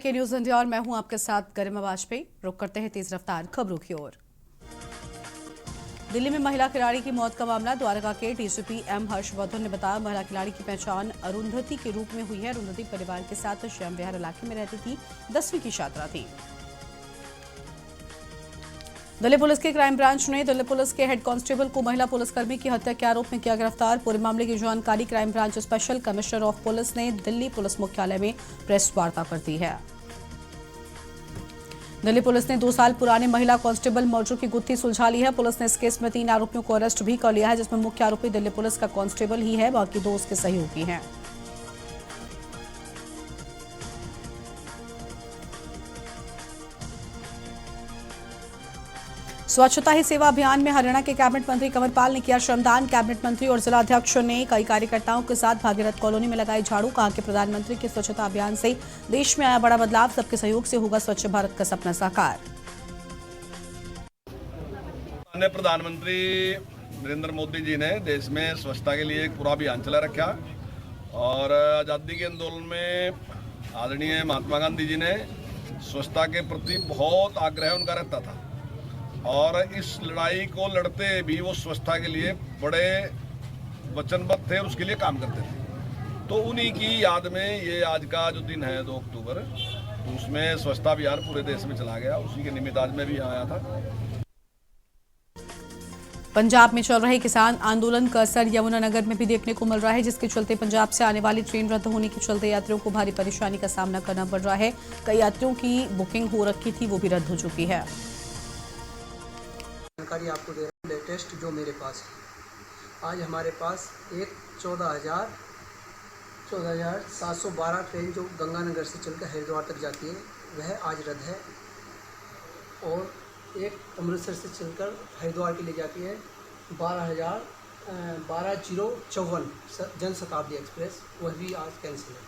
के news India और मैं हूं आपके साथ गरिमा वाजपेयी। रुक करते हैं तेज रफ्तार खबरों की ओर। दिल्ली में महिला खिलाड़ी की मौत का मामला। द्वारका के डीसीपी एम हर्षवर्धन ने बताया, महिला खिलाड़ी की पहचान अरुंधति के रूप में हुई है। अरुंधति परिवार के साथ श्याम विहार इलाके में रहती थी, 10वीं की छात्रा थी। दिल्ली पुलिस के क्राइम ब्रांच ने दिल्ली पुलिस के हेड कांस्टेबल को महिला पुलिसकर्मी की हत्या के आरोप में किया गिरफ्तार। पूरे मामले की जानकारी crime branch special commissioner of police ने दिल्ली पुलिस मुख्यालय में प्रेस वार्ता कर दी है। दिल्ली पुलिस ने 2 साल पुराने महिला कांस्टेबल मर्डर की गुत्थी सुलझा ली है। पुलिस ने इस केस में 3 आरोपियों को अरेस्ट भी कर लिया है, जिसमें मुख्य आरोपी दिल्ली पुलिस का कांस्टेबल ही है, बाकी 2 उसके सहयोगी हैं। स्वच्छता ही सेवा अभियान में हरियाणा के कैबिनेट मंत्री कंवरपाल ने किया श्रमदान। कैबिनेट मंत्री और जिला अध्यक्ष ने कई कार्यकर्ताओं के साथ भागीरथ कॉलोनी में लगाई झाड़ू। कहा कि प्रधानमंत्री के स्वच्छता अभियान से देश में आया बड़ा बदलाव। सबके सहयोग से होगा स्वच्छ भारत का सपना साकार। प्रधानमंत्री नरेंद्र मोदी जी ने देश में स्वच्छता के लिए एक पूरा अभियान चला रखा और आज़ादी के आंदोलन में आदरणीय महात्मा गांधी जी ने स्वच्छता के प्रति बहुत आग्रह उनका रहता था और इस लड़ाई को लड़ते भी वो स्वच्छता के लिए बड़े वचनबद्ध थे और उसके लिए काम करते थे। तो उन्हीं की याद में ये आज का जो दिन है 2 अक्टूबर, तो उसमें स्वच्छता अभियान पूरे देश में चला गया। उसी के निमित्त आज मैं भी आया था। पंजाब में चल रहे किसान आंदोलन का असर यमुनानगर में भी देखने को मिल रहा है, जिसके चलते पंजाब से आने वाली ट्रेन रद्द होने के चलते यात्रियों को भारी परेशानी का सामना करना पड़ रहा है। कई यात्रियों की बुकिंग हो रखी थी, वो भी रद्द हो चुकी है। जानकारी आपको दे रहा हूँ लेटेस्ट जो मेरे पास है। आज हमारे पास एक 14,712 ट्रेन जो गंगानगर से चलकर हरिद्वार तक जाती है, वह आज रद्द है। और एक अमृतसर से चलकर हरिद्वार के लिए जाती है 12,054 जनशताब्दी एक्सप्रेस, वह भी आज कैंसिल है।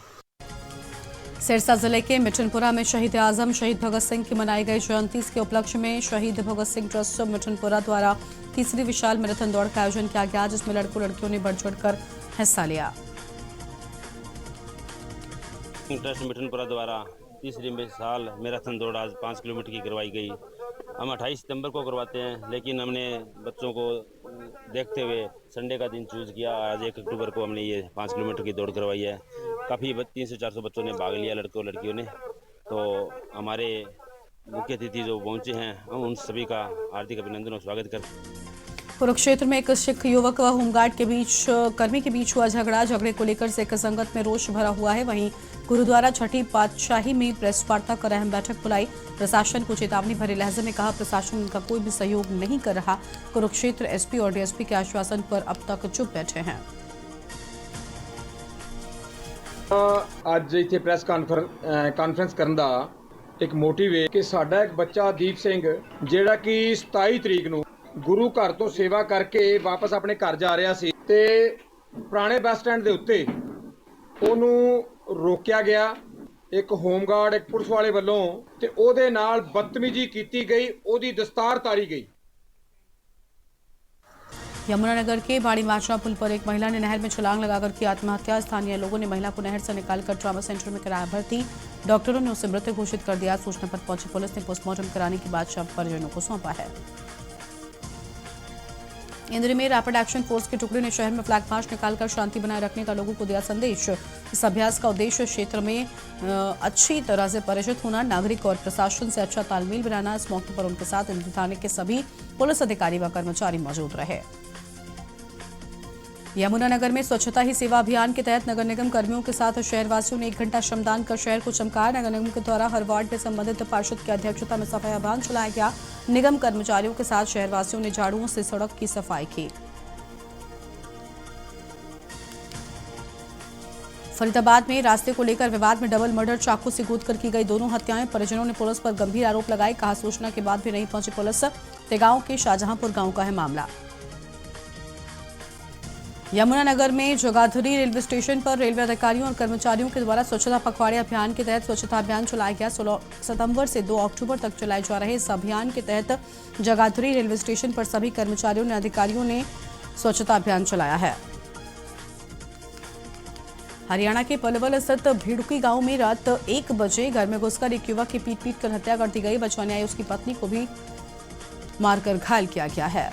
सिरसा जिले के मिठनपुरा में शहीद आजम शहीद भगत सिंह की मनाई गई जयंती के उपलक्ष्य में शहीद भगत सिंह ट्रस्ट मिठनपुरा द्वारा तीसरी विशाल मैराथन दौड़ का आयोजन किया गया, जिसमें लड़कों लड़कियों ने बढ़ चढ़कर हिस्सा लिया। ट्रस्ट मिठनपुरा द्वारा तीसरी विशाल मैराथन दौड़ आज 5 किलोमीटर की करवाई गई। हम 28 सितंबर को करवाते हैं, लेकिन हमने बच्चों को देखते हुए संडे का दिन चूज किया। आज 1 अक्टूबर को हमने ये 5 किलोमीटर की दौड़ करवाई है। काफ़ी 300-400 बच्चों ने भाग लिया, लड़कों लड़कियों ने। तो हमारे मुख्य अतिथि जो पहुंचे हैं, हम उन सभी का हार्दिक अभिनंदन और स्वागत करते हैं। कुरुक्षेत्र में एक सिख युवक व होमगार्ड के बीच कर्मी के बीच हुआ झगड़ा। झगड़े को लेकर सिख संगत में रोष भरा हुआ है। वहीं गुरुद्वारा छठी पातशाही में प्रेस वार्ता कर अहम बैठक बुलाई। प्रशासन को चेतावनी भरे लहजे में कहा, प्रशासन उनका कोई भी सहयोग नहीं कर रहा। कुरुक्षेत्र एसपी और डीएसपी के आश्वासन पर अब तक चुप बैठे हैं। ਅੱਜ ਇੱਥੇ ਪ੍ਰੈਸ ਕਾਨਫਰੰਸ ਕਰਨ ਦਾ ਇੱਕ ਮੋਟਿਵ ਹੈ ਕਿ ਸਾਡਾ ਇੱਕ ਬੱਚਾ ਦੀਪ ਸਿੰਘ ਜਿਹੜਾ ਕਿ 27 ਤਰੀਕ ਨੂੰ ਗੁਰੂ ਘਰ ਤੋਂ ਸੇਵਾ ਕਰਕੇ ਵਾਪਸ ਆਪਣੇ ਘਰ ਜਾ ਰਿਹਾ ਸੀ ਤੇ ਪੁਰਾਣੇ ਬੱਸ ਸਟੈਂਡ ਦੇ ਉੱਤੇ ਉਹਨੂੰ ਰੋਕਿਆ ਗਿਆ ਇੱਕ ਹੋਮਗਾਰਡ ਇੱਕ ਪੁਲਿਸ ਵਾਲੇ ਵੱਲੋਂ ਤੇ ਉਹਦੇ ਨਾਲ ਬਦਤਮੀਜ਼ੀ ਕੀਤੀ ਗਈ, ਉਹਦੀ ਦਸਤਾਰ ਤਾਰੀ गई। यमुनानगर के बाड़ी माचरा पुल पर एक महिला ने नहर में छलांग लगाकर की आत्महत्या। स्थानीय लोगों ने महिला को नहर से निकालकर ट्रॉमा सेंटर में कराया भर्ती। डॉक्टरों ने उसे मृत घोषित कर दिया। सूचना पर पहुंची पुलिस ने पोस्टमार्टम कराने के बाद शव परिजनों को सौंपा है। इंद्री में रैपिड एक्शन फोर्स के टुकड़े ने शहर में फ्लैग मार्च निकालकर शांति बनाए रखने का लोगों को दिया संदेश। इस अभ्यास का उद्देश्य क्षेत्र में अच्छी तरह से परिचित होना, नागरिक और प्रशासन से अच्छा तालमेल बनाना। इस मौके पर उनके साथ इंद्री थाने के सभी पुलिस अधिकारी व कर्मचारी मौजूद रहे। यमुनानगर में स्वच्छता ही सेवा अभियान के तहत नगर निगम कर्मियों के साथ शहरवासियों ने 1 घंटा श्रमदान कर शहर को चमकाया। नगर निगम के द्वारा हर वार्ड में संबंधित पार्षद की अध्यक्षता में सफाई अभियान चलाया गया। निगम कर्मचारियों के साथ शहरवासियों ने झाड़ुओं से सड़क की सफाई की। फरीदाबाद में रास्ते को लेकर विवाद में डबल मर्डर, चाकू से गोदकर की गई दोनों हत्याएं। परिजनों ने पुलिस पर गंभीर आरोप लगाए। कहा, सूचना के बाद भी नहीं पहुंची पुलिस। तेगांव के शाहजहांपुर गांव का है मामला। यमुनानगर में जगाधरी रेलवे स्टेशन पर रेलवे अधिकारियों और कर्मचारियों के द्वारा स्वच्छता पखवाड़े अभियान के तहत स्वच्छता अभियान चलाया गया। 16 सितंबर से 2 अक्टूबर तक चलाए जा रहे इस अभियान के तहत जगाधरी रेलवे स्टेशन पर सभी कर्मचारियों ने अधिकारियों ने स्वच्छता अभियान चलाया है। हरियाणा के पलवल स्थित भिड़की गांव में रात 1 बजे घर में घुसकर एक युवक की पीट कर हत्या कर दी गई। बचाने आई उसकी पत्नी को भी मारकर घायल किया गया है।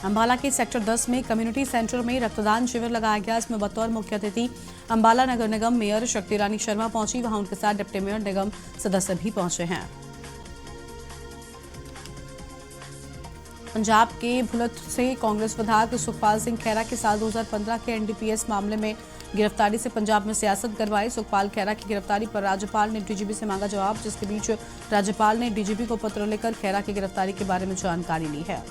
अंबाला के सेक्टर 10 में कम्युनिटी सेंटर में रक्तदान शिविर लगाया गया। इसमें बतौर मुख्य अतिथि अंबाला नगर निगम मेयर शक्ति रानी शर्मा पहुंची। वहां उनके साथ डिप्टी मेयर निगम सदस्य भी पहुंचे हैं। पंजाब के भुलत से कांग्रेस विधायक सुखपाल सिंह खैरा के साल 2015 के एनडीपीएस मामले में गिरफ्तारी से पंजाब में सियासत करवाई। सुखपाल खैरा की गिरफ्तारी पर राज्यपाल ने डीजीपी से मांगा जवाब, जिसके बीच राज्यपाल ने डीजीपी को पत्र लिखकर खैरा की गिरफ्तारी के बारे में जानकारी ली है।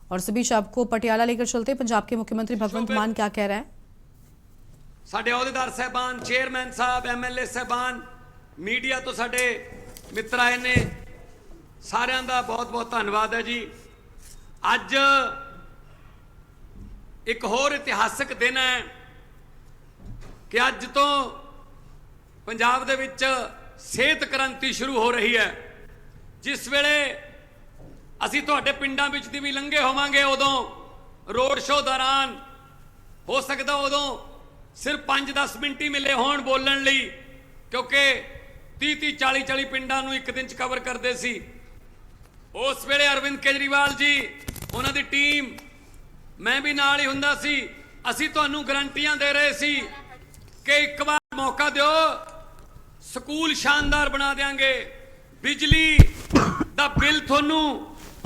और इस बीच आपको पटियाला लेकर चलते। पंजाब के मुख्यमंत्री भगवंत मान क्या कह रहे हैं? साडे अहुदेदार साहबान, चेयरमैन साहब, एमएलए साहबान, मीडिया तो साडे मित्र आए ने, सारिਆਂ ਦਾ बहुत बहुत धन्यवाद है जी। ਅੱਜ एक होर इतिहासक दिन है कि ਅੱਜ ਤੋਂ पंजाब ਦੇ ਵਿੱਚ ਸਿਹਤ ਕ੍ਰਾਂਤੀ शुरू हो रही है। जिस ਵੇਲੇ ਅਸੀਂ ਤੁਹਾਡੇ ਪਿੰਡਾਂ ਵਿੱਚ ਦੀ ਵੀ ਲੰਘੇ ਹੋਵਾਂਗੇ, ਉਦੋਂ ਰੋਡ ਸ਼ੋਅ ਦੌਰਾਨ ਹੋ ਸਕਦਾ ਉਦੋਂ ਸਿਰਫ 5-10 ਮਿੰਟ ਹੀ ਮਿਲੇ ਹੋਣ ਬੋਲਣ ਲਈ, ਕਿਉਂਕਿ 30-30 40-40 ਪਿੰਡਾਂ ਨੂੰ ਇੱਕ ਦਿਨ ਚ ਕਵਰ ਕਰਦੇ ਸੀ। ਉਸ ਵੇਲੇ ਅਰਵਿੰਦ ਕੇਜਰੀਵਾਲ ਜੀ, ਉਹਨਾਂ ਦੀ ਟੀਮ, ਮੈਂ ਵੀ ਨਾਲ ਹੀ ਹੁੰਦਾ ਸੀ। ਅਸੀਂ ਤੁਹਾਨੂੰ ਗਰੰਟੀਆਂ ਦੇ ਰਹੇ ਸੀ ਕਿ ਇੱਕ ਵਾਰ ਮੌਕਾ ਦਿਓ, ਸਕੂਲ ਸ਼ਾਨਦਾਰ ਬਣਾ ਦੇਾਂਗੇ, ਬਿਜਲੀ ਦਾ ਬਿੱਲ ਤੁਹਾਨੂੰ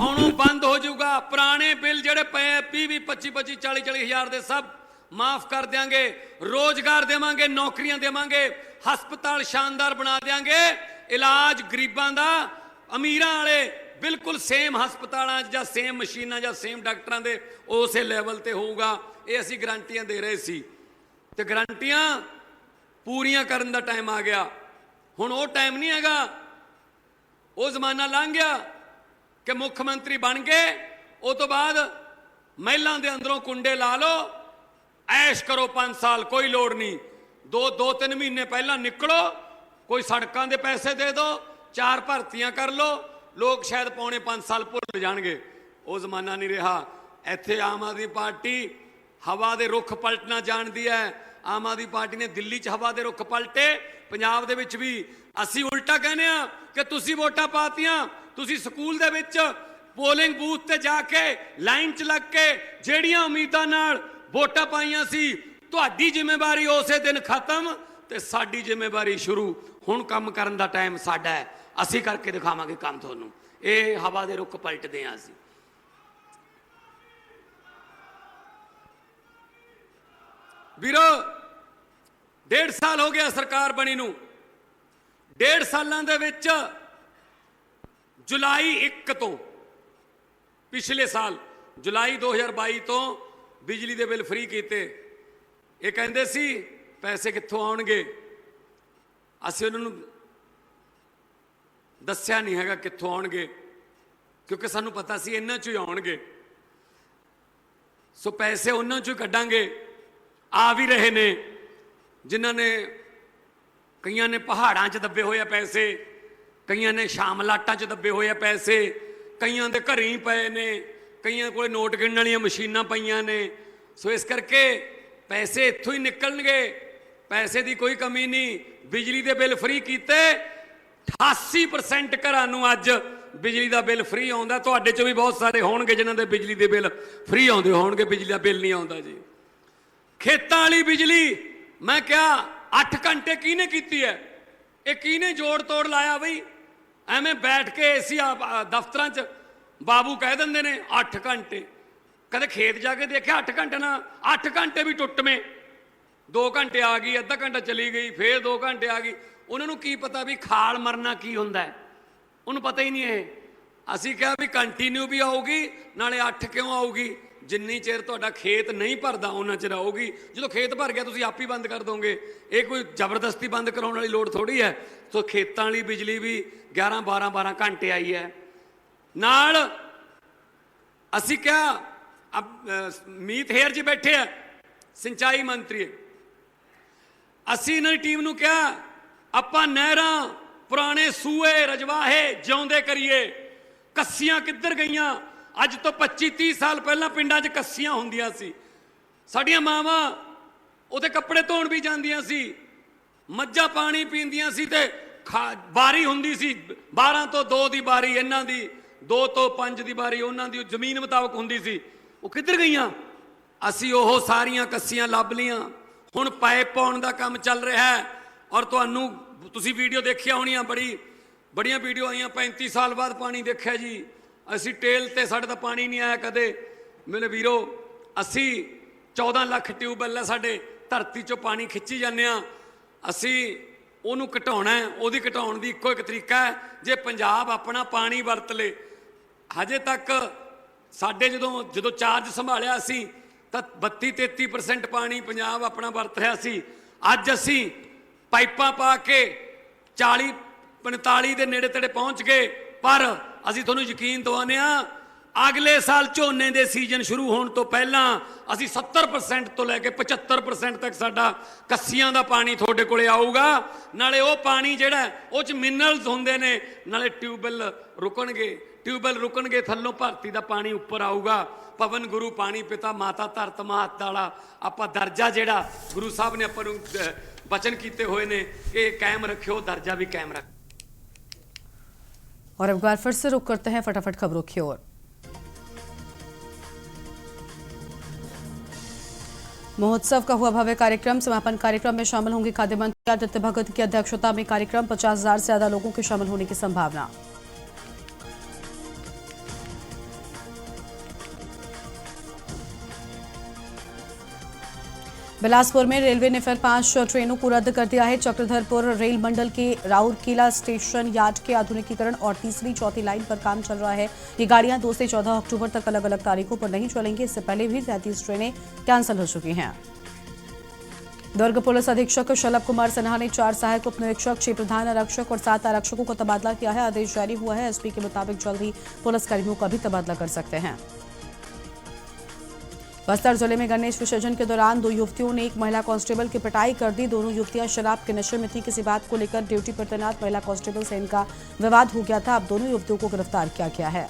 ਆਉਣੋਂ ਬੰਦ ਹੋ ਜਾਊਗਾ, ਪੁਰਾਣੇ ਬਿੱਲ ਜਿਹੜੇ ਪਏ 20-25 40 ਹਜ਼ਾਰ ਦੇ ਸਭ ਮਾਫ ਕਰ ਦਿਆਂਗੇ, ਰੋਜ਼ਗਾਰ ਦੇਵਾਂਗੇ, ਨੌਕਰੀਆਂ ਦੇਵਾਂਗੇ, ਹਸਪਤਾਲ ਸ਼ਾਨਦਾਰ ਬਣਾ ਦਿਆਂਗੇ, ਇਲਾਜ ਗਰੀਬਾਂ ਦਾ ਅਮੀਰਾਂ ਵਾਲੇ ਬਿਲਕੁਲ ਸੇਮ ਹਸਪਤਾਲਾਂ ਜਾਂ ਸੇਮ ਮਸ਼ੀਨਾਂ ਜਾਂ ਸੇਮ ਡਾਕਟਰਾਂ ਦੇ ਉਸੇ ਲੈਵਲ ਤੇ ਹੋਊਗਾ। ਇਹ ਅਸੀਂ ਗਰੰਟੀਆਂ ਦੇ ਰਹੇ ਸੀ ਤੇ ਗਰੰਟੀਆਂ ਪੂਰੀਆਂ ਕਰਨ ਦਾ ਟਾਈਮ ਆ ਗਿਆ। ਹੁਣ ਉਹ ਟਾਈਮ ਨਹੀਂ ਹੈਗਾ, ਉਹ ਜ਼ਮਾਨਾ ਲੰਘ ਗਿਆ ਕਿ ਮੁੱਖ ਮੰਤਰੀ ਬਣ ਗਏ, ਉਹ ਤੋਂ ਬਾਅਦ ਮਹਿਲਾਂ ਦੇ ਅੰਦਰੋਂ ਕੁੰਡੇ ਲਾ ਲਓ, ਐਸ਼ ਕਰੋ 5 ਸਾਲ, ਕੋਈ ਲੋੜ ਨਹੀਂ। 2-3 ਮਹੀਨੇ ਪਹਿਲਾਂ ਨਿਕਲੋ, ਕੋਈ ਸੜਕਾਂ ਦੇ ਪੈਸੇ ਦੇ ਦਿਓ, 4 ਭਰਤੀਆਂ ਕਰ ਲਓ, ਲੋਕ ਸ਼ਾਇਦ ਪੌਣੇ 5 ਸਾਲ ਭੁੱਲ ਜਾਣਗੇ। ਉਹ ਜ਼ਮਾਨਾ ਨਹੀਂ ਰਿਹਾ। ਇੱਥੇ ਆਮ ਆਦਮੀ ਪਾਰਟੀ ਹਵਾ ਦੇ ਰੁੱਖ ਪਲਟਣਾ ਜਾਣਦੀ ਹੈ। ਆਮ ਆਦਮੀ ਪਾਰਟੀ ਨੇ ਦਿੱਲੀ 'ਚ ਹਵਾ ਦੇ ਰੁੱਖ ਪਲਟੇ, ਪੰਜਾਬ ਦੇ ਵਿੱਚ ਵੀ ਅਸੀਂ ਉਲਟਾ ਕਹਿੰਦੇ ਆ ਕਿ ਤੁਸੀਂ ਵੋਟਾਂ ਪਾਤੀਆਂ, ਤੁਸੀਂ ਸਕੂਲ ਦੇ ਵਿੱਚ ਪੋਲਿੰਗ ਬੂਥ ਤੇ ਜਾ ਕੇ ਲਾਈਨ 'ਚ ਲੱਗ ਕੇ ਜਿਹੜੀਆਂ ਉਮੀਦਾਂ ਨਾਲ ਵੋਟਾਂ ਪਾਈਆਂ ਸੀ, ਤੁਹਾਡੀ ਜ਼ਿੰਮੇਵਾਰੀ ਉਸੇ ਦਿਨ ਖਤਮ ਤੇ ਸਾਡੀ ਜ਼ਿੰਮੇਵਾਰੀ ਸ਼ੁਰੂ। ਹੁਣ ਕੰਮ ਕਰਨ ਦਾ ਟਾਈਮ ਸਾਡਾ ਹੈ, ਅਸੀਂ ਕਰਕੇ ਦਿਖਾਵਾਂਗੇ ਕੰਮ ਤੁਹਾਨੂੰ। ਇਹ ਹਵਾ ਦੇ ਰੁੱਖ ਪਲਟਦੇ ਆ ਅਸੀਂ। ਵੀਰੋ 1.5 ਸਾਲ ਹੋ ਗਿਆ ਸਰਕਾਰ ਬਣੀ ਨੂੰ। 1.5 ਸਾਲਾਂ ਦੇ ਵਿੱਚ ਜੁਲਾਈ 1 ਤੋਂ, ਪਿਛਲੇ ਸਾਲ ਜੁਲਾਈ 2022 ਤੋਂ ਬਿਜਲੀ ਦੇ ਬਿੱਲ ਫ੍ਰੀ ਕੀਤੇ। ਇਹ ਕਹਿੰਦੇ ਸੀ ਪੈਸੇ ਕਿੱਥੋਂ ਆਉਣਗੇ, ਅਸੀਂ ਉਹਨਾਂ ਨੂੰ ਦੱਸਿਆ ਨਹੀਂ ਹੈਗਾ ਕਿੱਥੋਂ ਆਉਣਗੇ, ਕਿਉਂਕਿ ਸਾਨੂੰ ਪਤਾ ਸੀ ਇਹਨਾਂ ਚੋਂ ਹੀ ਆਉਣਗੇ। ਸੋ ਪੈਸੇ ਉਹਨਾਂ ਚੋਂ ਹੀ ਕੱਢਾਂਗੇ। ਆ ਵੀ ਰਹੇ ਨੇ, ਜਿਨ੍ਹਾਂ ਨੇ, ਕਈਆਂ ਨੇ ਪਹਾੜਾਂ 'ਚ ਦੱਬੇ ਹੋਏ ਆ ਪੈਸੇ, ਕਈਆਂ ਨੇ ਸ਼ਾਮਲਾਟਾਂ 'ਚ ਦੱਬੇ ਹੋਏ ਆ ਪੈਸੇ, ਕਈਆਂ ਦੇ ਘਰੇ ਹੀ ਪਏ ਨੇ, ਕਈਆਂ ਕੋਲ ਨੋਟ ਗਿਣਨ ਵਾਲੀਆਂ ਮਸ਼ੀਨਾਂ ਪਈਆਂ ਨੇ। ਸੋ ਇਸ ਕਰਕੇ ਪੈਸੇ ਇੱਥੋਂ ਹੀ ਨਿਕਲਣਗੇ, ਪੈਸੇ ਦੀ ਕੋਈ ਕਮੀ ਨਹੀਂ। ਬਿਜਲੀ ਦੇ ਬਿੱਲ ਫ੍ਰੀ ਕੀਤੇ, 88% ਘਰਾਂ ਨੂੰ ਅੱਜ ਬਿਜਲੀ ਦਾ ਬਿੱਲ ਫ੍ਰੀ ਆਉਂਦਾ। ਤੁਹਾਡੇ 'ਚੋਂ ਵੀ ਬਹੁਤ ਸਾਰੇ ਹੋਣਗੇ ਜਿਨ੍ਹਾਂ ਦੇ ਬਿਜਲੀ ਦੇ ਬਿੱਲ ਫ੍ਰੀ ਆਉਂਦੇ ਹੋਣਗੇ, ਬਿਜਲੀ ਦਾ ਬਿੱਲ ਨਹੀਂ ਆਉਂਦਾ ਜੀ। ਖੇਤਾਂ ਵਾਲੀ ਬਿਜਲੀ, ਮੈਂ ਕਿਹਾ 8 ਘੰਟੇ ਕਿਹਨੇ ਕੀਤੀ ਹੈ? ਇਹ ਕਿਹਨੇ ਜੋੜ ਤੋੜ ਲਾਇਆ ਬਈ? ਐਵੇਂ ਬੈਠ ਕੇ ਏਸੀ ਦਫ਼ਤਰਾਂ 'ਚ ਬਾਬੂ ਕਹਿ ਦਿੰਦੇ ਨੇ 8 ਘੰਟੇ। ਕਦੇ ਖੇਤ ਜਾ ਕੇ ਦੇਖਿਆ 8 ਘੰਟੇ ਨਾਲ? 8 ਘੰਟੇ ਵੀ ਟੁੱਟਵੇਂ। 2 ਘੰਟੇ ਆ ਗਈ, ਅੱਧਾ ਘੰਟਾ ਚਲੀ ਗਈ, ਫੇਰ 2 ਘੰਟੇ ਆ ਗਈ। ਉਹਨਾਂ ਨੂੰ ਕੀ ਪਤਾ ਵੀ ਖਾਲ ਮਰਨਾ ਕੀ ਹੁੰਦਾ ਹੈ, ਉਹਨੂੰ ਪਤਾ ਹੀ ਨਹੀਂ। ਇਹ ਅਸੀਂ ਕਿਹਾ ਵੀ ਕੰਟੀਨਿਊ ਵੀ ਆਊਗੀ, ਨਾਲੇ 8 ਕਿਉਂ ਆਊਗੀ? ਜਿੰਨੀ ਚਿਰ ਤੁਹਾਡਾ ਖੇਤ ਨਹੀਂ ਭਰਦਾ ਉਹਨਾਂ ਚਿਰ ਆਊਗੀ। ਜਦੋਂ ਖੇਤ ਭਰ ਗਿਆ ਤੁਸੀਂ ਆਪ ਹੀ ਬੰਦ ਕਰ ਦੋਗੇ। ਇਹ ਕੋਈ ਜ਼ਬਰਦਸਤੀ ਬੰਦ ਕਰਾਉਣ ਵਾਲੀ ਲੋੜ ਥੋੜੀ ਹੈ। ਸੋ ਖੇਤਾਂ ਵਾਲੀ ਬਿਜਲੀ ਵੀ 11-12 ਘੰਟੇ ਆਈ ਹੈ। ਨਾਲ ਅਸੀਂ ਕਿਹਾ ਮੀਤ ਹੇਅਰ ਜੀ ਬੈਠੇ ਆ ਸਿੰਚਾਈ ਮੰਤਰੀ, ਅਸੀਂ ਇਹਨਾਂ ਦੀ ਟੀਮ ਨੂੰ ਕਿਹਾ ਆਪਾਂ ਨਹਿਰਾਂ, ਪੁਰਾਣੇ ਸੂਏ, ਰਜਵਾਹੇ ਜਿਉਂਦੇ ਕਰੀਏ। ਕੱਸੀਆਂ ਕਿੱਧਰ ਗਈਆਂ? ਅੱਜ ਤੋਂ 25-30 ਸਾਲ ਪਹਿਲਾਂ ਪਿੰਡਾਂ 'ਚ ਕੱਸੀਆਂ ਹੁੰਦੀਆਂ ਸੀ। ਸਾਡੀਆਂ ਮਾਵਾਂ ਉਹਦੇ ਕੱਪੜੇ ਧੋਣ ਵੀ ਜਾਂਦੀਆਂ ਸੀ, ਮੱਝਾਂ ਪਾਣੀ ਪੀਂਦੀਆਂ ਸੀ ਤੇ ਬਾਰੀ ਹੁੰਦੀ ਸੀ 12 ਤੋਂ 2 ਦੀ ਬਾਰੀ ਇਹਨਾਂ ਦੀ, 2 ਤੋਂ 5 ਦੀ ਬਾਰੀ ਉਹਨਾਂ ਦੀ, ਜ਼ਮੀਨ ਮੁਤਾਬਕ ਹੁੰਦੀ ਸੀ। ਉਹ ਕਿੱਧਰ ਗਈਆਂ? ਅਸੀਂ ਉਹ ਸਾਰੀਆਂ ਕੱਸੀਆਂ ਲੱਭ ਲੀਆਂ। ਹੁਣ ਪਾਈਪ ਪਾਉਣ ਦਾ ਕੰਮ ਚੱਲ ਰਿਹਾ ਹੈ ਔਰ ਤੁਸੀਂ ਵੀਡੀਓ ਦੇਖੀਆਂ ਹੋਣੀਆਂ, ਬੜੀਆਂ ਵੀਡੀਓ ਆਈਆਂ। 35 ਸਾਲ ਬਾਅਦ ਪਾਣੀ ਦੇਖਿਆ ਜੀ ਅਸੀਂ ਟੇਲ ਤੇ, ਸਾਡੇ ਤਾਂ ਪਾਣੀ ਨਹੀਂ ਆਇਆ ਕਦੇ। ਮੇਰੇ ਵੀਰੋ, ਅਸੀਂ 14 ਲੱਖ ਟਿਊਬਵੈੱਲ ਹੈ ਸਾਡੇ, ਧਰਤੀ 'ਚੋਂ ਪਾਣੀ ਖਿੱਚੀ ਜਾਂਦੇ ਹਾਂ। ਅਸੀਂ ਉਹਨੂੰ ਘਟਾਉਣਾ ਹੈ। ਉਹਦੀ ਘਟਾਉਣ ਦੀ ਇੱਕੋ ਇੱਕ ਤਰੀਕਾ ਹੈ, ਜੇ ਪੰਜਾਬ ਆਪਣਾ ਪਾਣੀ ਵਰਤ ਲੇ। ਹਜੇ ਤੱਕ ਸਾਡੇ ਜਦੋਂ ਚਾਰਜ ਸੰਭਾਲਿਆ ਅਸੀਂ ਤਾਂ 32-33% ਪਾਣੀ ਪੰਜਾਬ ਆਪਣਾ ਵਰਤ ਰਿਹਾ ਸੀ। ਅੱਜ ਅਸੀਂ ਪਾਈਪਾਂ ਪਾ ਕੇ 40-45 ਦੇ ਨੇੜੇ ਤੇੜੇ ਪਹੁੰਚ ਗਏ। ਪਰ ਅਸੀਂ ਤੁਹਾਨੂੰ ਯਕੀਨ ਦਿਵਾਉਂਦੇ ਹਾਂ, ਅਗਲੇ ਸਾਲ ਝੋਨੇ ਦੇ ਸੀਜ਼ਨ ਸ਼ੁਰੂ ਹੋਣ ਤੋਂ ਪਹਿਲਾਂ ਅਸੀਂ 70% ਤੋਂ ਲੈ ਕੇ 75% ਤੱਕ ਸਾਡਾ ਕੱਸੀਆਂ ਦਾ ਪਾਣੀ ਤੁਹਾਡੇ ਕੋਲੇ ਆਊਗਾ। ਨਾਲੇ ਉਹ ਪਾਣੀ ਜਿਹੜਾ ਉਹ 'ਚ ਮਿਨਰਲਸ ਹੁੰਦੇ ਨੇ, ਨਾਲੇ ਟਿਊਬਵੈੱਲ ਰੁਕਣਗੇ, ਥੱਲੋਂ ਧਰਤੀ ਦਾ ਪਾਣੀ ਉੱਪਰ ਆਊਗਾ। ਪਵਨ ਗੁਰੂ ਪਾਣੀ ਪਿਤਾ ਮਾਤਾ ਧਰਤ ਮਾਤ ਵਾਲਾ ਆਪਾਂ ਦਰਜਾ ਜਿਹੜਾ ਗੁਰੂ ਸਾਹਿਬ ਨੇ ਆਪਾਂ ਨੂੰ वचन किए हुए ने कि कायम रखियो, दर्जा भी कायम रख। और अब बार फिर से रुक करते हैं फटाफट खबरों की ओर। महोत्सव का हुआ भव्य कार्यक्रम। समापन कार्यक्रम में शामिल होंगे खाद्य मंत्री आदित्य भगत की अध्यक्षता में कार्यक्रम। 50,000 से ज्यादा लोगों के शामिल होने की संभावना। बिलासपुर में रेलवे ने फिर 5 ट्रेनों को रद्द कर दिया है। चक्रधरपुर रेल मंडल के राउरकेला स्टेशन यार्ड के आधुनिकीकरण और तीसरी चौथी लाइन पर काम चल रहा है। ये गाड़ियां 2 से 14 अक्टूबर तक अलग अलग तारीखों पर नहीं चलेंगी। इससे पहले भी 33 ट्रेनें कैंसिल हो चुकी हैं। दुर्ग पुलिस अधीक्षक शलभ कुमार सिन्हा ने 4 सहायक उप निरीक्षक, 6 प्रधान आरक्षक और 7 आरक्षकों का तबादला किया है। आदेश जारी हुआ है। एसपी के मुताबिक जल्द ही पुलिसकर्मियों का भी तबादला कर सकते हैं। बस्तर जिले में गणेश विसर्जन के दौरान 2 युवतियों ने एक महिला कांस्टेबल की पिटाई कर दी। दोनों युवतियां शराब के नशे में थी। किसी बात को लेकर ड्यूटी पर तैनात महिला कांस्टेबल से इनका विवाद हो गया था। अब दोनों युवतियों को गिरफ्तार किया गया है।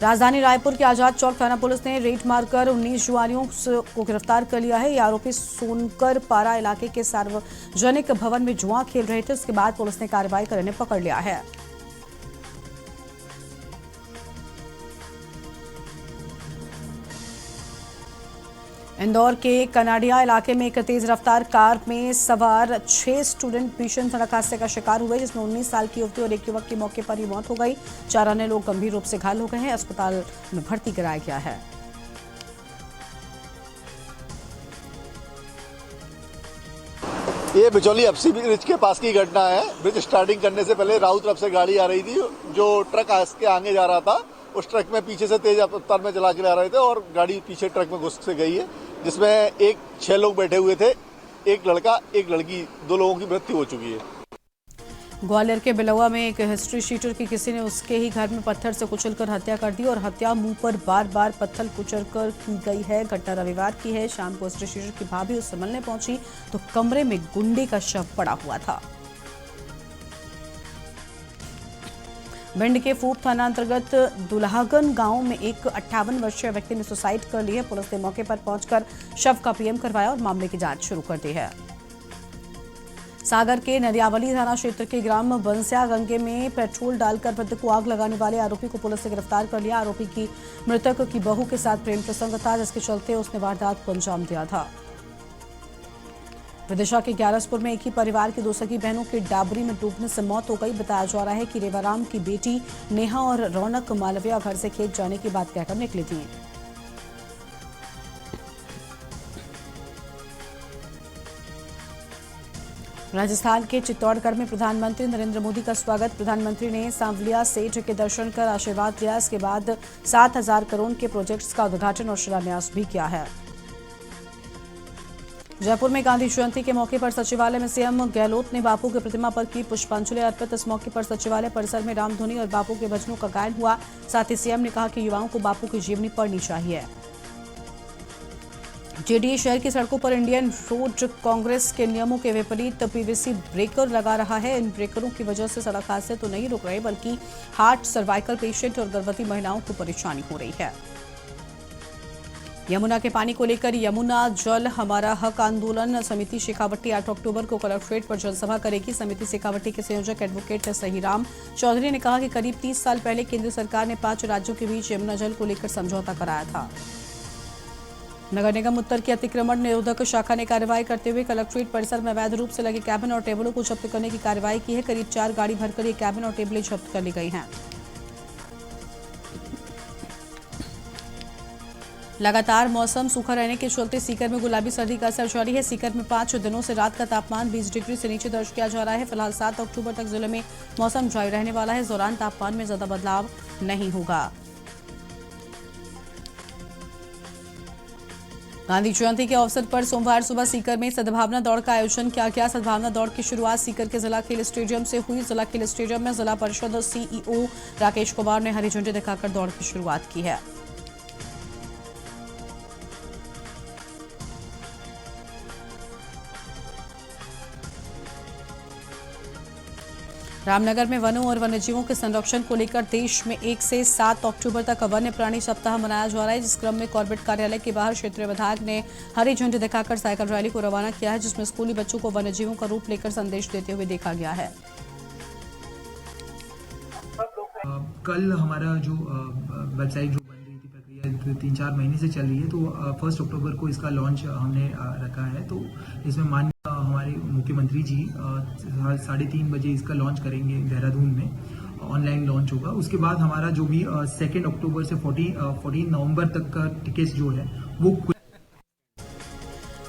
राजधानी रायपुर के आजाद चौक थाना पुलिस ने रेड मारकर 19 जुआरियों को गिरफ्तार कर लिया है। ये आरोपी सोनकर पारा इलाके के सार्वजनिक भवन में जुआ खेल रहे थे। उसके बाद पुलिस ने कार्रवाई कर इन्हें पकड़ लिया है। इंदौर के कनाडिया इलाके में एक तेज रफ्तार कार में सवार 6 स्टूडेंट भीषण सड़क हादसे का शिकार हुए, जिसमें 19 साल की युवती और एक युवक की मौके पर ही मौत हो गई। 4 अन्य लोग गंभीर रूप से घायल हो गए हैं। अस्पताल में भर्ती कराया गया है। ये बिचौली एफसी ब्रिज के पास की घटना है। ब्रिज स्टार्टिंग करने से पहले राउत तरफ से गाड़ी आ रही थी, जो ट्रक के आगे जा रहा था। उस ट्रक में पीछे से तेज रफ्तार में चला के ला रहे थे और गाड़ी पीछे ट्रक में घुस से गई है, जिसमें 6 लोग बैठे हुए थे, एक लड़का एक लड़की, 2 लोगों की मृत्यु हो चुकी है। ग्वालियर के बिलौआ में एक हिस्ट्री शीटर की किसी ने उसके ही घर में पत्थर से कुचलकर हत्या कर दी और हत्या मुंह पर बार-बार पत्थर कुचलकर की गई है। घटना रविवार की है। शाम को हिस्ट्री शीटर की भाभी उससे मिलने पहुंची तो कमरे में गुंडे का शव पड़ा हुआ था। भिंड के फूप थाना अंतर्गत दुल्हागन गांव में एक 58 वर्षीय व्यक्ति ने सुसाइड कर ली है। पुलिस ने मौके पर पहुंचकर शव का पीएम करवाया और मामले की जांच शुरू कर दी है। सागर के नरियावली थाना क्षेत्र के ग्राम बंसिया गंगे में पेट्रोल डालकर वृद्ध को आग लगाने वाले आरोपी को पुलिस ने गिरफ्तार कर लिया। आरोपी की मृतक की बहू के साथ प्रेम प्रसंग था, जिसके चलते उसने वारदात को अंजाम दिया था। विदिशा के ग्यारसपुर में एक ही परिवार की 2 सगी बहनों की डाबरी में डूबने से मौत हो गई। बताया जा रहा है कि रेवाराम की बेटी नेहा और रौनक मालविया घर से खेत जाने की बात कहकर निकली थी। राजस्थान के चित्तौड़गढ़ में प्रधानमंत्री नरेंद्र मोदी का स्वागत। प्रधानमंत्री ने सांवलिया सेठ के दर्शन कर आशीर्वाद लिया। इसके बाद 7,000 करोड़ के प्रोजेक्ट्स का उद्घाटन और शिलान्यास भी किया है। जयपुर में गांधी जयंती के मौके पर सचिवालय में सीएम गहलोत ने बापू की प्रतिमा पर की पुष्पांजलि अर्पित। इस मौके पर सचिवालय परिसर में रामधुनी और बापू के भजनों का गायन हुआ। साथ ही सीएम ने कहा कि युवाओं को बापू की जीवनी पढ़नी चाहिए। जेडीए शहर की सड़कों पर इंडियन रोड कांग्रेस के नियमों के विपरीत पीवीसी ब्रेकर लगा रहा है। इन ब्रेकरों की वजह से सड़क हादसे तो नहीं रुक रहे, बल्कि हार्ट, सर्वाइकल पेशेंट और गर्भवती महिलाओं को परेशानी हो रही है। यमुना के पानी को लेकर यमुना जल हमारा हक आंदोलन समिति शेखावटी 8 अक्टूबर को कलेक्ट्रेट पर जनसभा करेगी। समिति शेखावटी के संयोजक एडवोकेट सहीराम चौधरी ने कहा कि करीब 30 साल पहले केंद्र सरकार ने 5 राज्यों के बीच यमुना जल को लेकर समझौता कराया था। नगर निगम उत्तर की अतिक्रमण निरोधक शाखा ने कार्रवाई करते हुए कलेक्ट्रेट परिसर में अवैध रूप से लगे कैबिन और टेबलों को जब्त करने की कार्रवाई की है। करीब 4 गाड़ी भरकर ये कैबिन और टेबलें जब्त कर ली गई हैं। लगातार मौसम सूखा रहने के चलते सीकर में गुलाबी सर्दी का असर जारी है। सीकर में 5 दिनों से रात का तापमान 20 डिग्री से नीचे दर्ज किया जा रहा है। फिलहाल 7 अक्टूबर तक जिले में मौसम ड्राई रहने वाला है। इस दौरान तापमान में ज्यादा बदलाव नहीं होगा। गांधी जयंती के अवसर पर सोमवार सुबह सीकर में सद्भावना दौड़ का आयोजन किया गया। सद्भावना दौड़ की शुरुआत सीकर के जिला खेल स्टेडियम से हुई। जिला खेल स्टेडियम में जिला परिषद सीईओ राकेश कुमार ने हरी झंडी दिखाकर दौड़ की शुरुआत की है। रामनगर में वनों और वन्यजीवों के संरक्षण को लेकर देश में 1 से 7 अक्टूबर तक वन्य प्राणी सप्ताह मनाया जा रहा है। जिस क्रम में कॉर्बेट कार्यालय के बाहर क्षेत्रीय विधायक ने हरी झंडी दिखाकर साइकिल रैली को रवाना किया है, जिसमें स्कूली बच्चों को वन्यजीवों का रूप लेकर संदेश देते हुए देखा गया है। कल हमारा जो वेबसाइट जो बन रही थी प्रक्रिया 3-4 महीने से चल रही है, तो 1 अक्टूबर को इसका लॉन्च हमने रखा है। तो इसमें माननीय हमारे मुख्यमंत्री जी 3:30 बजे इसका लॉन्च करेंगे। देहरादून में ऑनलाइन लॉन्च होगा। उसके बाद हमारा जो भी 2 अक्टूबर से 14 नवंबर तक का टिकट्स जो है वो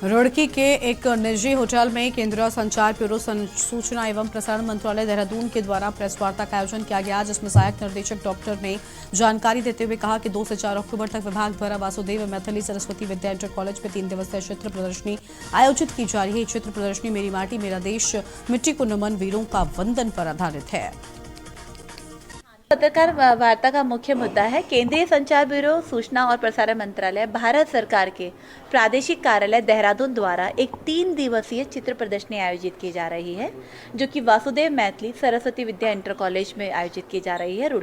रुड़की के एक निजी होटल में केंद्रीय संचार ब्यूरो सूचना एवं प्रसारण मंत्रालय देहरादून के द्वारा प्रेस वार्ता का आयोजन किया गया, जिसमें सहायक निर्देशक डॉक्टर ने जानकारी देते हुए कहा कि 2 से 4 अक्टूबर तक विभाग द्वारा वासुदेव मैथिली सरस्वती विद्या इंटर कॉलेज में 3 दिवसीय चित्र प्रदर्शनी आयोजित की जा रही है। चित्र प्रदर्शनी मेरी माटी मेरा देश मिट्टी को नमन वीरों का वंदन पर आधारित है। पत्रकार वार्ता का मुख्य मुद्दा है केंद्रीय संचार ब्यूरो सूचना और प्रसारण मंत्रालय भारत सरकार के प्रादेशिक कार्यालय देहरादून द्वारा एक 3 दिवसीय चित्र प्रदर्शनी आयोजित की जा रही है, जो कि वासुदेव मैथिली सरस्वती विद्या इंटर कॉलेज में आयोजित की जा रही है।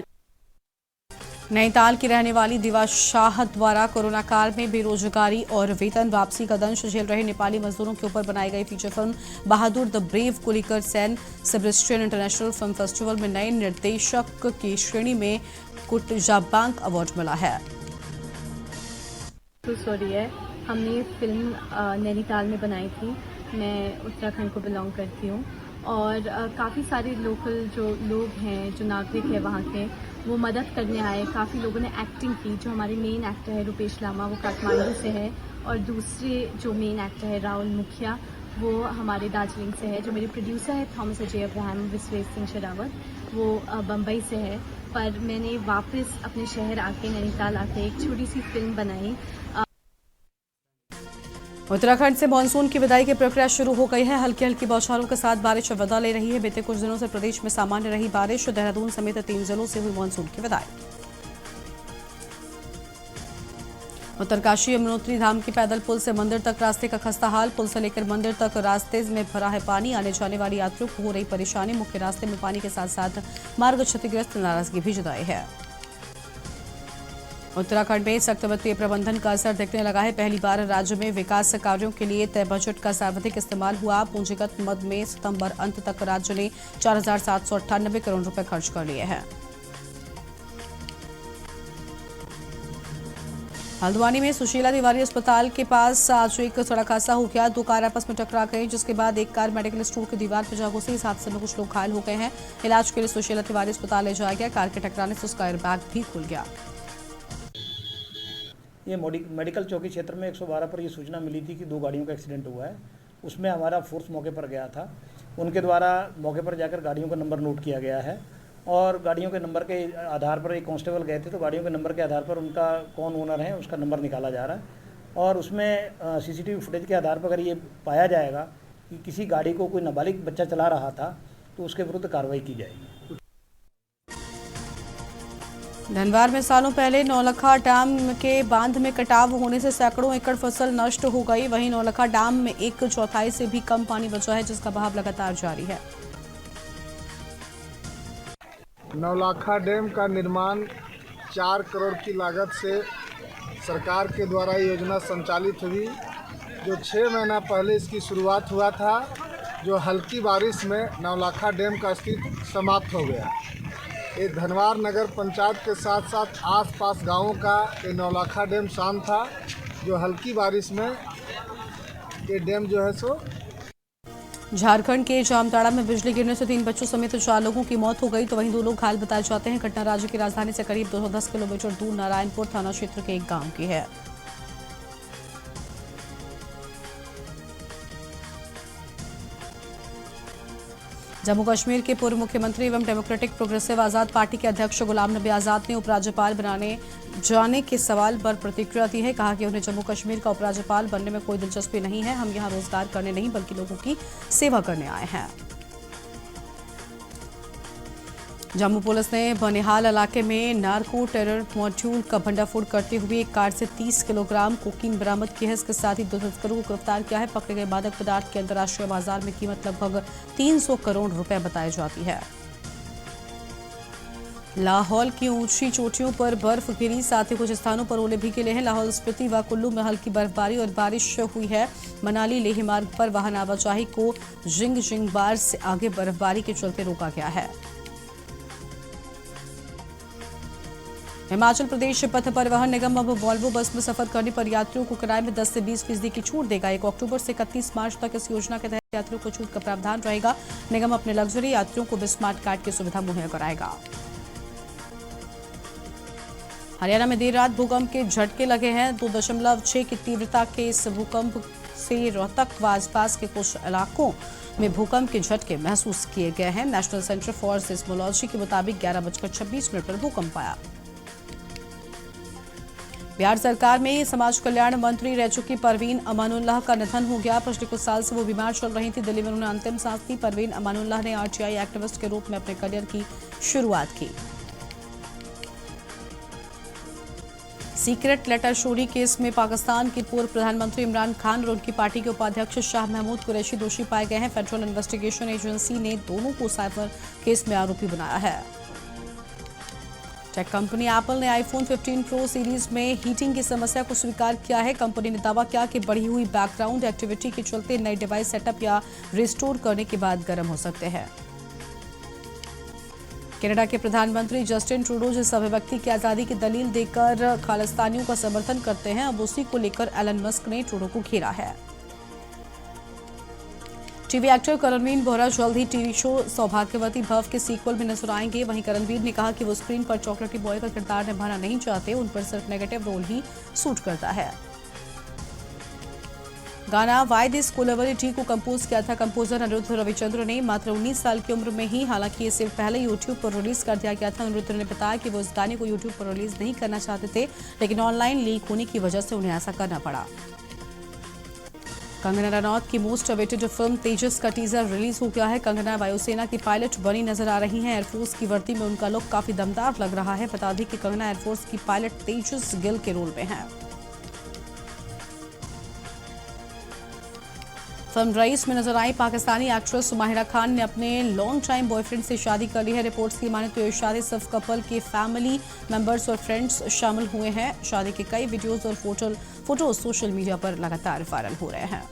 नैनीताल की रहने वाली दिवा शाह द्वारा कोरोना काल में बेरोजगारी और वेतन वापसी का दंश झेल रहे नेपाली मजदूरों के ऊपर बनाई गई feature film Bahadur the brave को लेकर San Sebastian international film festival में नए निर्देशक की श्रेणी में कुटजाबांग अवार्ड मिला है। सॉरी है, हमने ये फिल्म नैनीताल में बनाई थी। मैं उत्तराखंड को बिलोंग करती हूँ और काफ़ी सारे लोकल जो लोग हैं, जो नागरिक हैं वहाँ के, वो मदद करने आए। काफ़ी लोगों ने एक्टिंग की। जो हमारे मेन एक्टर है रुपेश लामा, वो काठमांडू से है, और दूसरे जो मेन एक्टर है राहुल मुखिया, वो हमारे दार्जिलिंग से है। जो मेरे प्रोड्यूसर है थॉमस अजय अब्राहम विश्वेश सिंह शेरावत, वो बम्बई से है। पर मैंने वापस अपने शहर आके, नैनीताल आके एक छोटी सी फिल्म बनाई। उत्तराखंड से मानसून की विदाई की प्रक्रिया शुरू हो गई है। हल्की हल्की बौछारों के साथ बारिश विदा ले रही है। बीते कुछ दिनों से प्रदेश में सामान्य रही बारिश। देहरादून समेत 3 जिलों से हुई मानसून की विदाई। उत्तरकाशी यमुनोत्री धाम की पैदल पुल से मंदिर तक रास्ते का खस्ता हाल। पुल से लेकर मंदिर तक रास्ते में भरा है पानी। आने जाने वाली यात्रियों को हो रही परेशानी। मुख्य रास्ते में पानी के साथ साथ मार्ग क्षतिग्रस्त, नाराजगी भी जताई है। उत्तराखंड में सख्त वित्तीय प्रबंधन का असर दिखने लगा है। पहली बार राज्य में विकास कार्यों के लिए तय बजट का सर्वाधिक इस्तेमाल हुआ। पूंजीगत मद में सितंबर अंत तक राज्य ने 4,798 करोड़ रुपए खर्च कर लिए हैं। हल्द्वानी में सुशीला तिवारी अस्पताल के पास आज एक सड़क हादसा हो गया। 2 कार आपस में टकरा गई, जिसके बाद एक कार मेडिकल स्टोर की दीवार पर जा घुसी। इस हादसे में कुछ लोग घायल हो गए हैं। इलाज के लिए सुशीला तिवारी अस्पताल ले जाया गया। कार के टकराने से उसका एयरबैग भी खुल गया। ये मेडिकल चौकी क्षेत्र में 112 पर ये सूचना मिली थी कि 2 गाड़ियों का एक्सीडेंट हुआ है। उसमें हमारा फोर्स मौके पर गया था। उनके द्वारा मौके पर जाकर गाड़ियों का नंबर नोट किया गया है और गाड़ियों के नंबर के आधार पर एक कांस्टेबल गए थे तो गाड़ियों के नंबर के आधार पर उनका कौन ओनर है उसका नंबर निकाला जा रहा है और उसमें सीसीटीवी फुटेज के आधार पर अगर ये पाया जाएगा कि किसी गाड़ी को कोई नाबालिग बच्चा चला रहा था तो उसके विरुद्ध कार्रवाई की जाएगी। धनवार में सालों पहले नौलखा डैम के बांध में कटाव होने से सैकड़ों एकड़ फसल नष्ट हो गई। वहीं नौलखा डैम में 1/4 से भी कम पानी बचा है जिसका बहाव लगातार जारी है। नौलखा डैम का निर्माण 4 करोड़ की लागत से सरकार के द्वारा योजना संचालित हुई, जो 6 महीना पहले इसकी शुरुआत हुआ था, जो हल्की बारिश में नौलखा डैम का अस्तित्व समाप्त हो गया। ये धनवार नगर पंचायत के साथ साथ आसपास गांवों का ये नौलखा डैम शांत था, जो हल्की बारिश में ये डैम जो है सो। झारखंड के जामताड़ा में बिजली गिरने से 3 बच्चों समेत 4 लोगों की मौत हो गई तो वहीं 2 लोग घायल बताए जाते हैं। घटना राज्य की राजधानी से करीब 210 किलोमीटर दूर नारायणपुर थाना क्षेत्र के एक गांव की है। जम्मू कश्मीर के पूर्व मुख्यमंत्री एवं डेमोक्रेटिक प्रोग्रेसिव आजाद पार्टी के अध्यक्ष गुलाम नबी आजाद ने उपराज्यपाल बनाने जाने के सवाल पर प्रतिक्रिया दी है। कहा कि उन्हें जम्मू कश्मीर का उपराज्यपाल बनने में कोई दिलचस्पी नहीं है। हम यहां रोजगार करने नहीं बल्कि लोगों की सेवा करने आए हैं। जम्मू पुलिस ने बनिहाल इलाके में नार्को टेरर मॉड्यूल का भंडाफोड़ करते हुए एक कार से 30 किलोग्राम कोकीन बरामद की है। इसके साथ ही 2 तस्करों को गिरफ्तार किया है। पकड़े गए मादक पदार्थ की अंतर्राष्ट्रीय बाजार में कीमत लगभग 300 करोड़ रुपए बताई जाती है। लाहौल की ऊंची चोटियों पर बर्फ गिरी, साथ ही कुछ स्थानों पर ओले भी गिरे हैं। लाहौल स्पीति व कुल्लू में हल्की बर्फबारी और बारिश हुई है। मनाली लेह मार्ग पर वाहन आवाजाही को जिंगबार से आगे बर्फबारी के चलते रोका गया है। हिमाचल प्रदेश पथ परिवहन निगम अब वॉल्वो बस में सफर करने पर यात्रियों को किराए में 10 से 20% की छूट देगा। 1 अक्टूबर से 31 मार्च तक इस योजना के तहत यात्रियों को छूट का प्रावधान रहेगा। निगम अपने लग्जरी यात्रियों को भी स्मार्ट कार्ड की सुविधा मुहैया कराएगा। हरियाणा में देर रात भूकंप के झटके लगे हैं। 2.6 की तीव्रता के इस भूकंप से रोहतक व आसपास के कुछ इलाकों में भूकंप के झटके महसूस किए गए हैं। नेशनल सेंटर फॉर सिस्मोलॉजी के मुताबिक 11:26 पर भूकंप आया। बिहार सरकार में समाज कल्याण मंत्री रह चुकी परवीन अमानुल्लाह का निधन हो गया। पिछले कुछ साल से वो बीमार चल रही थी। दिल्ली में उन्होंने अंतिम सांस ली। परवीन अमानुल्लाह ने आरटीआई एक्टिविस्ट के रूप में अपने करियर की शुरुआत की। सीक्रेट लेटर चोरी केस में पाकिस्तान के पूर्व प्रधानमंत्री इमरान खान और उनकी पार्टी के उपाध्यक्ष शाह महमूद कुरैशी दोषी पाए गए हैं। फेडरल इन्वेस्टिगेशन एजेंसी ने दोनों को साइबर केस में आरोपी बनाया है। टेक कंपनी एप्पल ने आईफोन 15 प्रो सीरीज में हीटिंग की समस्या को स्वीकार किया है। कंपनी ने दावा किया कि बढ़ी हुई बैकग्राउंड एक्टिविटी के चलते नए डिवाइस सेटअप या रिस्टोर करने के बाद गर्म हो सकते हैं। कनाडा के प्रधानमंत्री जस्टिन ट्रूडो जिस अभिव्यक्ति की आजादी की दलील देकर खालिस्तानियों का समर्थन करते हैं, अब उसी को लेकर एलन मस्क ने ट्रूडो को घेरा है। टीवी एक्टर करणवीर बोहरा जल्द ही टीवी शो सौभाग्यवती भव के सीक्वल में नजर आएंगे। वहीं करणवीर ने कहा कि वो स्क्रीन पर चॉकलेटी बॉय का किरदार निभाना नहीं चाहते, उन पर सिर्फ नेगेटिव रोल ही सूट करता है। गाना वाई दिस कोलेबिलिटी को कंपोज किया था कंपोजर अनिरुद्ध रविचंद्र ने मात्र 19 साल की उम्र में ही। हालांकि इसे पहले यूट्यूब पर रिलीज कर दिया गया था। अनिरुद्ध ने बताया कि वो इस गाने को यूट्यूब पर रिलीज नहीं करना चाहते थे, लेकिन ऑनलाइन लीक होने की वजह से उन्हें ऐसा करना पड़ा। कंगना रनौत की मोस्ट अवेटेड फिल्म तेजस का टीजर रिलीज हो गया है। कंगना वायुसेना की पायलट बनी नजर आ रही हैं। एयरफोर्स की वर्दी में उनका लुक काफी दमदार लग रहा है। बता दें कि कंगना एयरफोर्स की पायलट तेजस गिल के रोल में है। फिल्म रईस में नजर आई पाकिस्तानी एक्ट्रेस सुमाहिरा खान ने अपने लॉन्ग टाइम बॉयफ्रेंड से शादी कर ली है। रिपोर्ट्स की माने तो ये शादी सिर्फ कपल के फैमिली मेंबर्स और फ्रेंड्स शामिल हुए हैं। शादी के कई वीडियोस और फोटो सोशल मीडिया पर लगातार वायरल हो रहे हैं।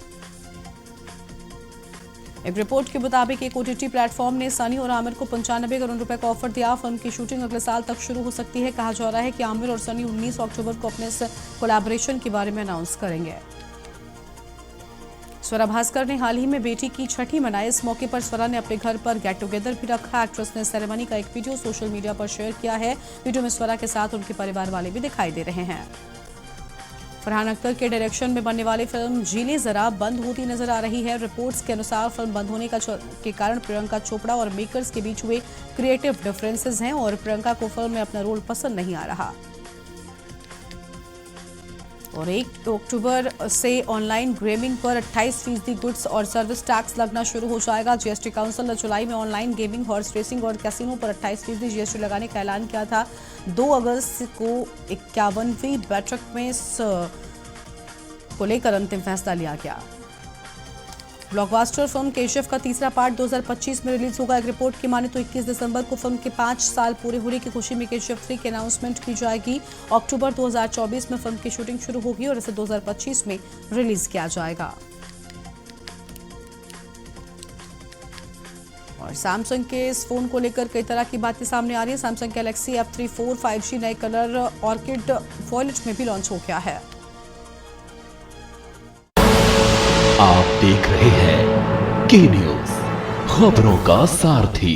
एक रिपोर्ट के मुताबिक एक ओटीटी प्लेटफॉर्म ने सनी और आमिर को 95 करोड़ रुपए का ऑफर दिया। फिल्म की शूटिंग अगले साल तक शुरू हो सकती है। कहा जा रहा है कि आमिर और सनी 19 अक्टूबर को अपने इस कोलैबोरेशन के बारे में अनाउंस करेंगे। स्वरा भास्कर ने हाल ही में बेटी की छठी मनाई। इस मौके पर स्वरा ने अपने घर पर गेट टुगेदर भी रखा। एक्ट्रेस ने सेरेमनी का एक वीडियो सोशल मीडिया पर शेयर किया है। वीडियो में स्वरा के साथ उनके परिवार वाले भी दिखाई दे रहे हैं। फरहान अख्तर के डायरेक्शन में बनने वाली फिल्म जीले जरा बंद होती नजर आ रही है। रिपोर्ट्स के अनुसार फिल्म बंद होने के कारण प्रियंका चोपड़ा और मेकर्स के बीच हुए क्रिएटिव डिफरेंसेस हैं और प्रियंका को फिल्म में अपना रोल पसंद नहीं आ रहा। और 1 अक्टूबर से ऑनलाइन गेमिंग पर 28% गुड्स और सर्विस टैक्स लगना शुरू हो जाएगा। जीएसटी काउंसिल ने जुलाई में ऑनलाइन गेमिंग, हॉर्स रेसिंग और कैसीनो पर 28% जीएसटी लगाने का ऐलान किया था। 2 अगस्त को 51वीं बैठक में को लेकर अंतिम फैसला लिया गया। ब्लॉकबस्टर फिल्म केजीएफ का तीसरा पार्ट 2025 में रिलीज होगा। एक रिपोर्ट की माने तो 21 दिसंबर को फिल्म के 5 साल पूरे होने की खुशी में केजीएफ 3 की अनाउंसमेंट की जाएगी। अक्टूबर 2024 में फिल्म की शूटिंग शुरू होगी और इसे 2025 में रिलीज किया जाएगा। और सैमसंग के इस फोन को लेकर कई तरह की बातें सामने आ रही है। सैमसंग गैलेक्सी F34 5G नए कलर ऑर्किड वॉयलेट में भी लॉन्च हो गया है। आप देख रहे हैं के न्यूज़, खबरों का सारथी।